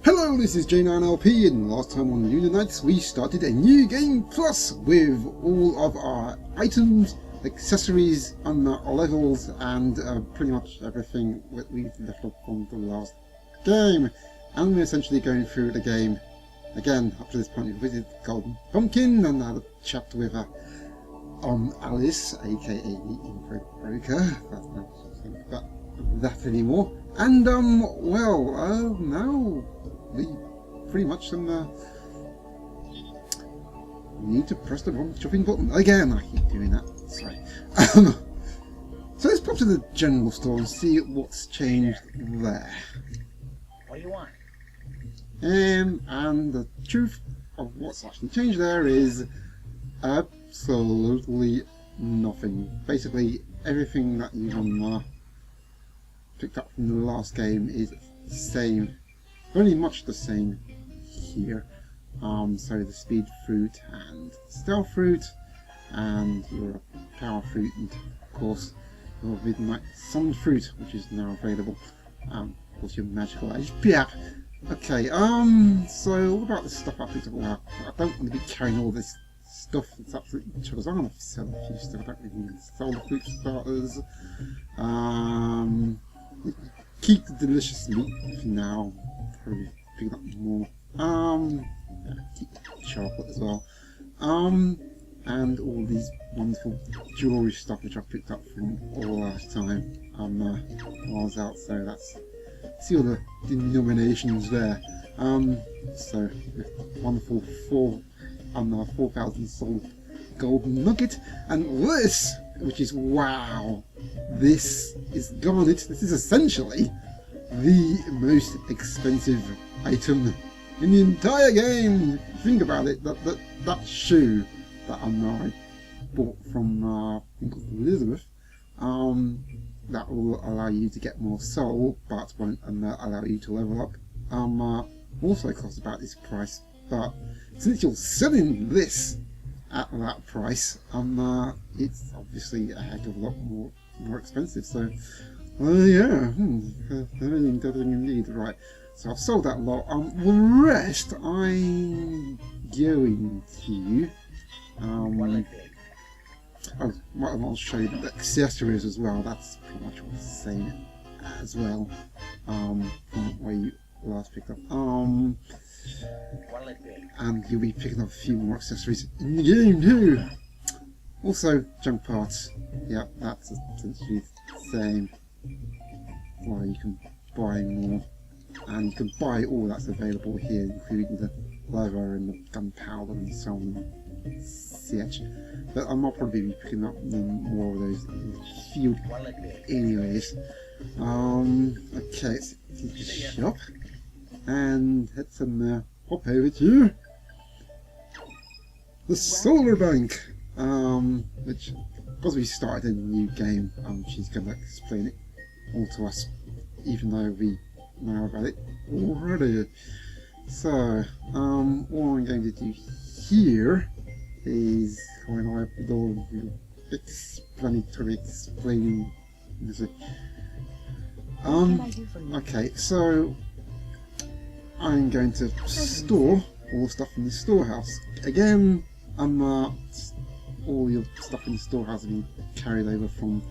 Hello, this is J9LP, and last time on Lunar Nights we started a new game plus with all of our items, accessories, and levels, and pretty much everything that we've left off from the last game. And we're essentially going through the game again. Up to this point we've visited Golden Pumpkin and had a chat with Alice, aka the Info Broker. That's not something about that anymore. And well, now we pretty much need to press the wrong chopping button again. I keep doing that. Sorry. So let's pop to the general store and see what's changed there. What do you want? And the truth of what's actually changed there is absolutely nothing. Basically, everything that you've picked up from the last game is the same, very much the same here. So the speed fruit and stealth fruit, and your power fruit, and of course your midnight sun fruit, which is now available. Of course your magical age. Yep. Okay. So what about the stuff I picked up? Well, I don't want to be carrying all this stuff. It's absolutely because I'm going to sell a few stuff. I don't really need to sell the fruit starters. Keep the delicious meat for now. Probably pick up more. Yeah, keep the chocolate as well. And all these wonderful jewelry stuff which I picked up from all last time while I was out. So that's, see all the denominations there. So wonderful 4,000 soul golden nugget, and this, which is wow. This is garnet. This is essentially the most expensive item in the entire game. Think about it. That shoe that I bought from Elizabeth, that will allow you to get more soul, but won't allow you to level up. Also costs about this price, but since you're selling this at that price, it's obviously a heck of a lot more expensive. So, yeah, everything indeed. Right, so I've sold that lot. The rest I'm going to. I'll show you the accessories as well. That's pretty much what's the same as well. From where you last picked up. And you'll be picking up a few more accessories in the game too. Also, junk parts. Yeah, that's essentially the same. Well, you can buy more, and you can buy all that's available here, including the leather and the gunpowder and so on. Such. But I might probably be picking up more of those in the field, anyways. Okay, let's keep the shop and head some hop over to the solar bank, which, because we started a new game, she's going to explain it all to us, even though we know about it already. So, all I'm going to do here is when I have all the explanatory explaining music. Okay, so I'm going to store all the stuff in the storehouse. Again, all your stuff in the storehouse has been carried over from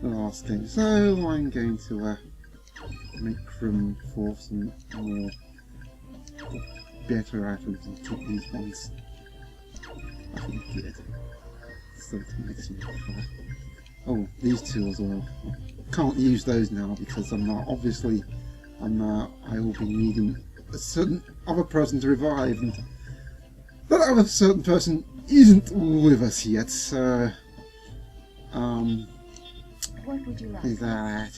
the last game, so I'm going to make room for some more better items and keep these ones. I think good. So to make some fire. Oh, these two as well. Can't use those now because obviously I will be needing a certain other person to revive, and that other certain person isn't with us yet, so what would you like? is that.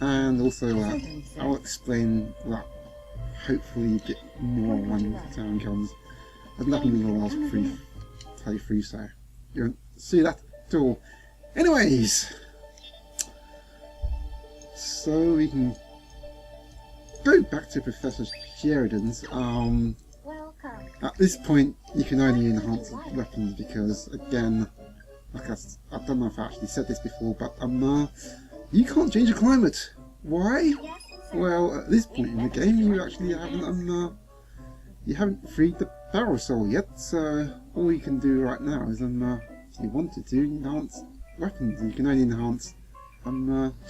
And also I'll explain that hopefully a bit more when the time comes. There's nothing in the last playthrough, so you won't see that at all. Anyways, so we can go back to Professor Sheridan's. At this point, you can only enhance weapons because, again, like I don't know if I actually said this before, but you can't change the climate. Why? Well, at this point in the game, you actually haven't freed the barrel soul yet, so all you can do right now is, if you wanted to, enhance weapons. You can only enhance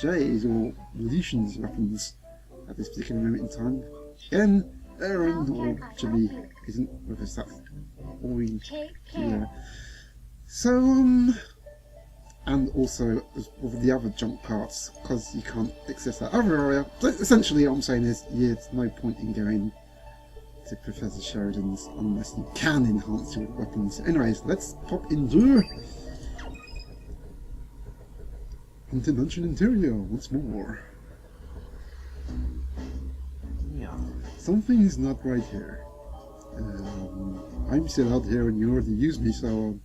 Jay's or Lucian's weapons at this particular moment in time. Again, Aaron or Jimmy isn't with us, that's all we do. So, and also with the other junk parts, because you can't access that other area. So essentially what I'm saying is, yeah, there's no point in going to Professor Sheridan's unless you can enhance your weapons. Anyways, let's pop into Haunted Mansion Interior once more. Yeah. Something is not right here. I'm still out here and you already used me, so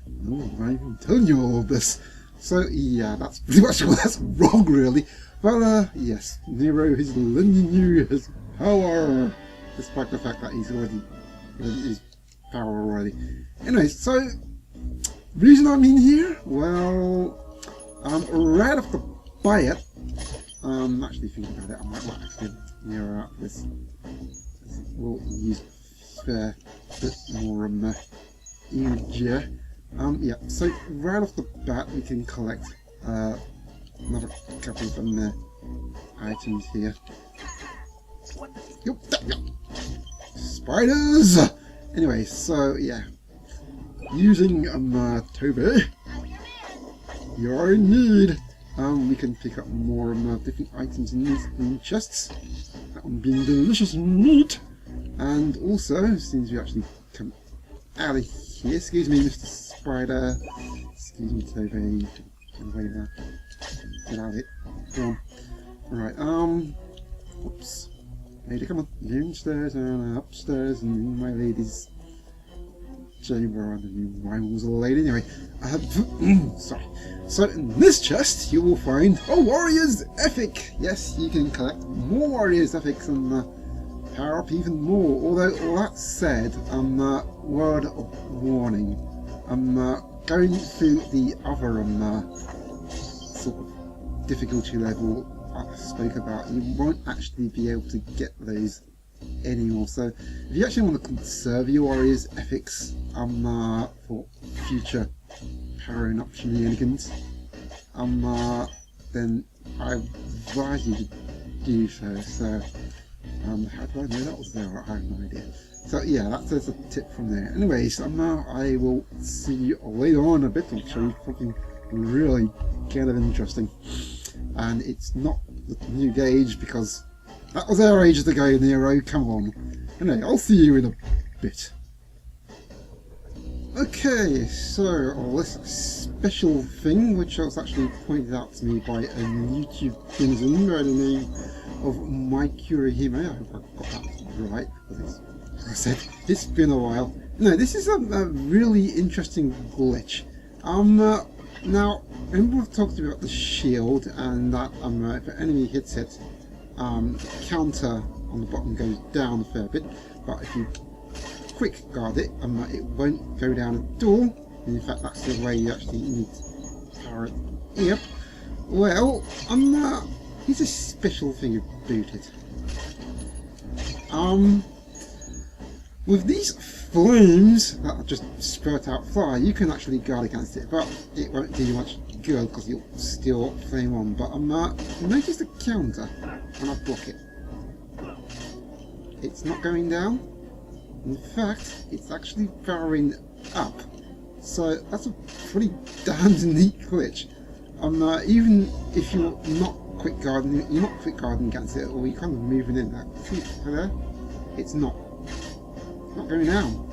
no, I'm even telling you all of this. So yeah, that's pretty much that's wrong really. But yes, Nero is lending you his power, despite the fact that he's already lent his power already. Anyways, so reason I'm in here, well, right off the bat, actually thinking about it, I might actually Nero out this. We'll use fair bit more energy. Yeah, so right off the bat we can collect another couple of items here. Yep. Spiders! Anyway, so yeah, using Toby, you're in need. We can pick up more different items in these chests. That one being delicious meat. And also, since we actually come out of here, excuse me, Mr. Spider, excuse me, Toby, get away there, get out of it, go on. Alright, whoops, lady, come on, downstairs and upstairs and in my lady's chamber, I don't know why I was a lady, anyway, sorry. So in this chest you will find a Warrior's Ethic. Yes, you can collect more Warrior's Ethics and power up even more. Although all that said, word of warning, going through the other sort of difficulty level I spoke about, you won't actually be able to get those anymore. So if you actually want to conserve your Warrior's Ethics for future powering up shenanigans, then I advise you to do so. So how do I know that was there? I have no idea. So yeah, that's a tip from there. Anyways, I will see you later on a bit. I'll show you something really kind of interesting. And it's not the new gauge because that was our ages ago, Nero, come on. Anyway, I'll see you in a bit. Okay, so this special thing, which was actually pointed out to me by a YouTube citizen by the name of MyKurohime. I hope I got that right, because it's, as I said, it's been a while. No, this is a really interesting glitch. Now, remember we've talked about the shield, and that if an enemy hits it, the counter on the bottom goes down a fair bit, but if you quick guard it, it won't go down at all. And in fact, that's the way you actually need to power it up. Well, here's a special thing about it. With these flames that just spurt out fire, you can actually guard against it, but it won't do you much good because you'll still flame on. But notice the counter when I block it. It's not going down. In fact, it's actually powering up. So that's a pretty damned neat glitch. Even if you're not quick guarding against it, or you're kind of moving in there. See there? It's not going down.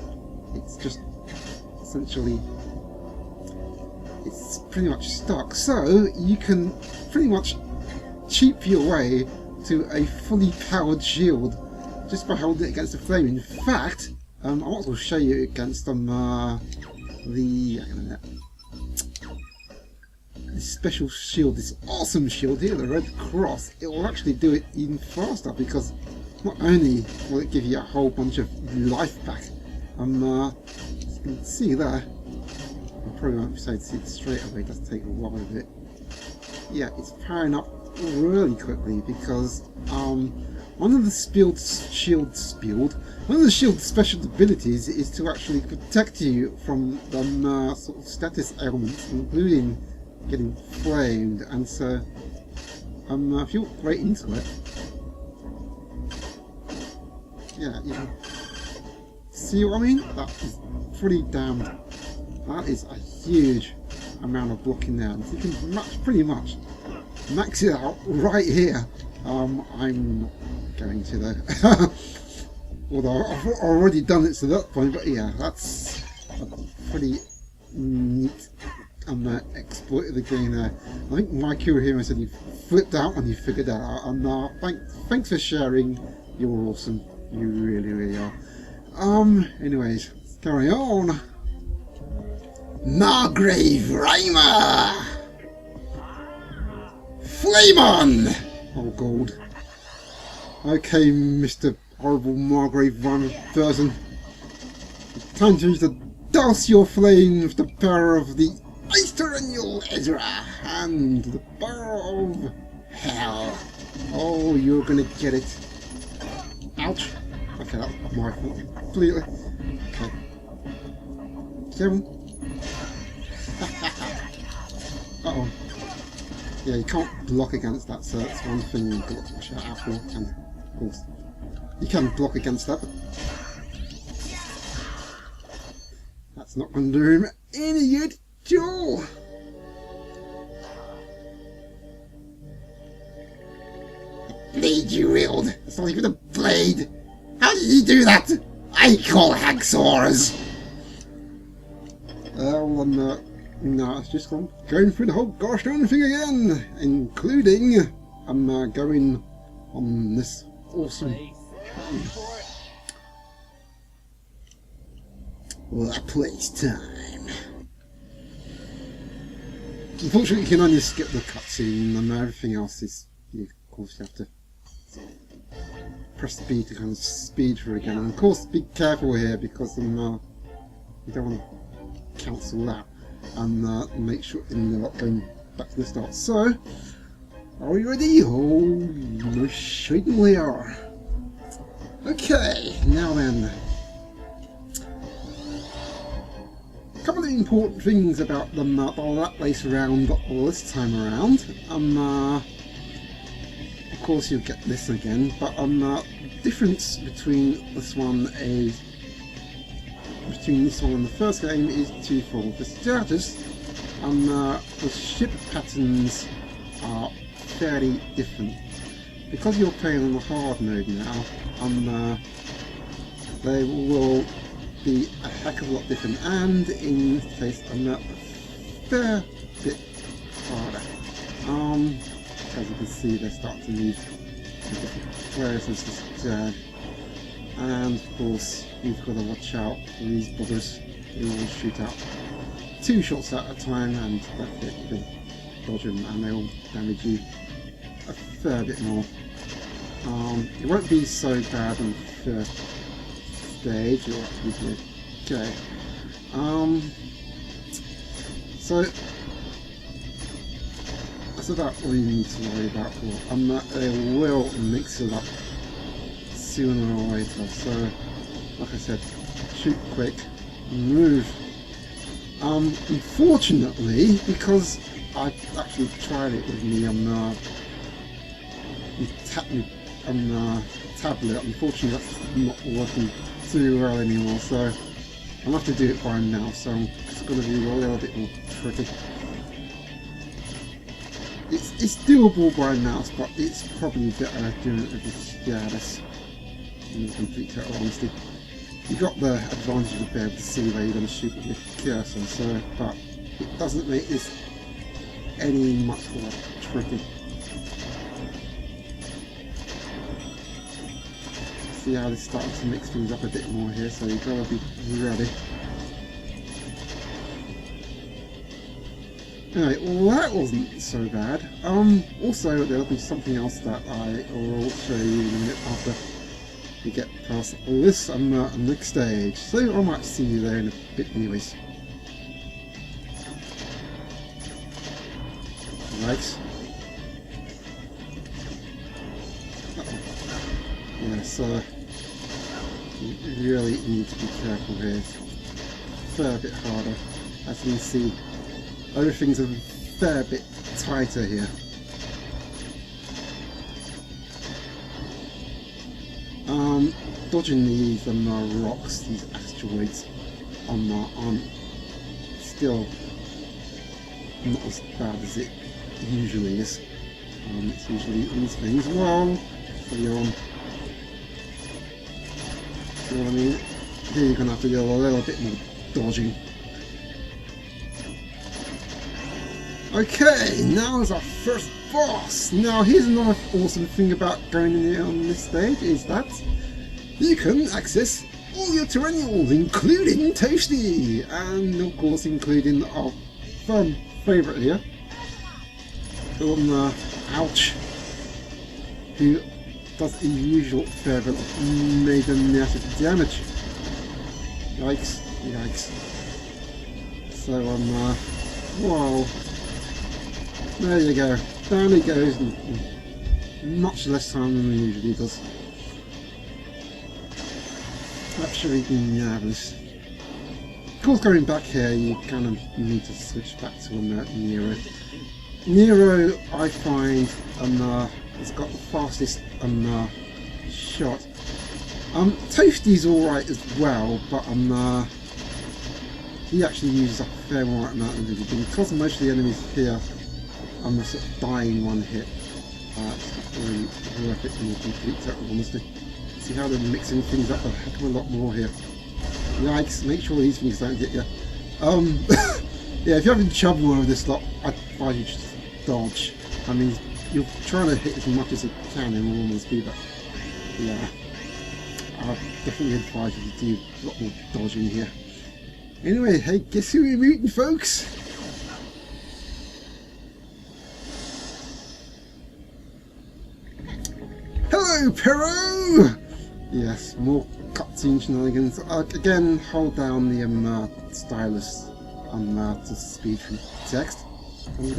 It's just essentially, it's pretty much stuck. So you can pretty much cheap your way to a fully powered shield just by holding it against the flame. In fact, I might as well show you against this special shield, this awesome shield here, the Red Cross. It will actually do it even faster because not only will it give you a whole bunch of life back, as you can see there, I probably won't say to see it straight away, it does take a while of it. Yeah, it's powering up really quickly because One of the shield's special abilities is to actually protect you from the sort of status elements, including getting flamed. And so, if you look right into it, yeah, you can see what I mean. That is pretty damned. That is a huge amount of blocking there. And you can pretty much max it out right here. I'm not going to though. Although I've already done it to that point, but yeah, that's a pretty neat exploit of the game there. I think MyKurohime said you flipped out and you figured that out, and thanks for sharing. You're awesome. You really, really are. Anyways, carry on. MyKurohime! Flame on! Oh god. Okay, Mr. Horrible Margrave person. Time to use the douse your flame with the power of the Aeternal Ezra and the power of hell. Oh, you're gonna get it. Ouch. Okay, that's my fault completely. Okay. 7. Uh-oh. Yeah, you can't block against that, so that's one thing you've got to watch out for. And, of course, you can block against that, but that's not going to do him any good at all. The blade you wield. It's not even a blade. How did you do that? I call hacksaws. No, it's just going through the whole gosh darn thing again, including going on this awesome place time. Unfortunately, you can only skip the cutscene, and everything else is, of course, you have to press the B to kind of speed through again. And of course, be careful here because you don't want to cancel that. And make sure you're not going back to the start. So, are we ready? Oh, most certainly are. Okay, now then. A couple of important things about the that race round this time around. Of course, you'll get this again, but the difference between this one and the first game is twofold. The status and the ship patterns are fairly different. Because you're playing on the hard mode now, they will be a heck of a lot different, and in this case, a fair bit harder. As you can see, they start to move to different places. And of course, you've got to watch out for these buggers who will shoot out 2 shots at a time, and that's it, you can dodge them and they'll damage you a fair bit more. It won't be so bad on the first stage, it'll actually be okay. So that's all you need to worry about. They will mix it up sooner or later, so like I said, shoot quick, move. Unfortunately, because I actually tried it with me on tablet, unfortunately that's not working too well anymore, so I'll have to do it by mouse, so it's going to be a little bit more tricky. It's doable by mouse, but it's probably better doing it with the status. In complete total honesty, you got the advantage of being able to see where you're going to shoot with your cursor, so, but it doesn't make this any much more tricky. See how this starts to mix things up a bit more here, so you've got to be ready. Anyway, well that wasn't so bad. Also there'll be something else that I will show you in a minute after we get past this and the next stage, so I might see you there in a bit anyways. Right. Yeah, so you really need to be careful here. It's a fair bit harder. As you can see, everything's a fair bit tighter here. Dodging these rocks, these asteroids, aren't still not as bad as it usually is. It's usually these things. Whoa! Steady on. See what I mean? Here you're gonna have to do a little bit more dodging. Okay, now is our first boss. Now here's another awesome thing about going in here on this stage is that you can access all your terrennials, including Toasty, and of course including our fun favourite here, Ouch, who does the usual fair bit of mega massive damage. Yikes, yikes. So whoa. There you go. Down he goes in much less time than he usually does. Absolutely marvellous. Of course, going back here, you kind of need to switch back to Nero. Nero, I find, has got the fastest shot. Toasty's alright as well, but he actually uses a fair amount of energy. Because most of the enemies here sort of dying in one hit, it's not really worth it in complete total honesty. See how they're mixing things up a heck of a lot more here. Yikes, make sure these things don't get you. Yeah, if you're having trouble with this lot, I'd advise you just dodge. I mean, you're trying to hit as much as you can in normal speed, but yeah, I'd definitely advise you to do a lot more dodging here. Anyway, hey, guess who we're meeting, folks? Hello, Pero! Yes, more cutscene shenanigans. Again, hold down the stylus to speed through text, and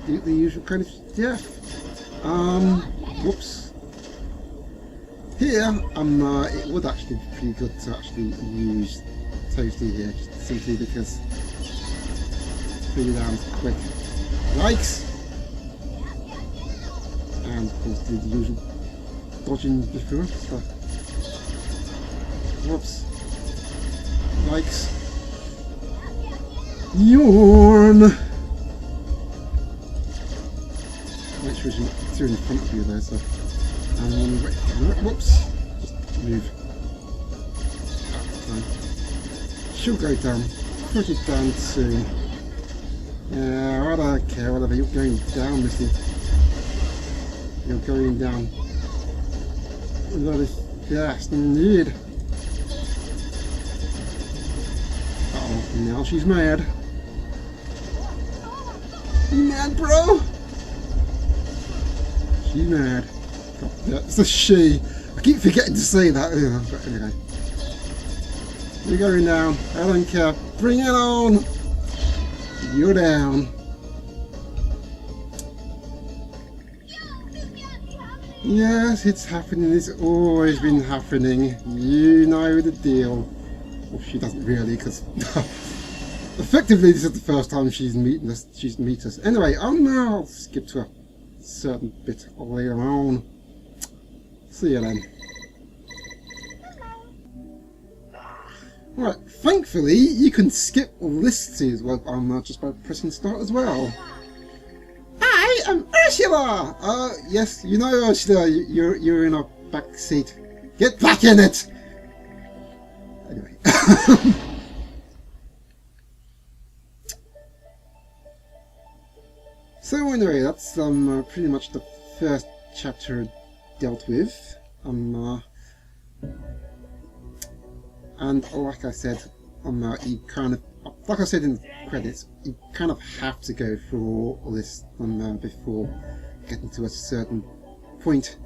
do the usual kind of stuff. Whoops. Here, it would actually be pretty good to actually use Toasty here, simply because it's pretty damn quick. Yikes! And of course, do the usual dodging before stuff. Whoops. Yikes. Yawn! Make sure she's not too in front of you there, so. Whoops. Just move. She'll go down pretty damn soon. Yeah, I don't care, whatever. You're going down, Missy. You're going down. That is fast indeed. Uh-oh, now she's mad. You mad, bro? She's mad. God, that's a she. I keep forgetting to say that. But anyway. You're going down. I don't care. Bring it on. You're down. Yes, it's happening. It's always been happening. You know the deal. Well, she doesn't really, because effectively this is the first time she's meeting us. Anyway, I'll skip to a certain bit later on. See you then. Right, thankfully you can skip this as well. Just by pressing start as well. I am Ursula! Yes, you know Ursula, you're in a back seat. Get back in it! Anyway. So anyway, that's pretty much the first chapter dealt with. And like I said, you kind of, like I said in the credits, you kind of have to go through all this before getting to a certain point,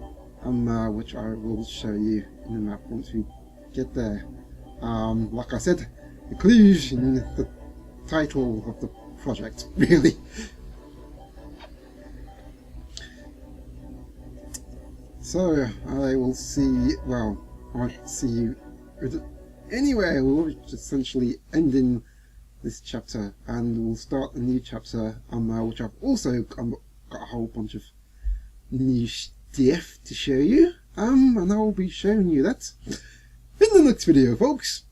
which I will show you in the map once we get there. Like I said, the clues in the title of the project, really. So I will see, well, I might see you anyway. We'll essentially end in this chapter and we'll start a new chapter which I've also got a whole bunch of new stuff to show you, and I'll be showing you that in the next video, folks.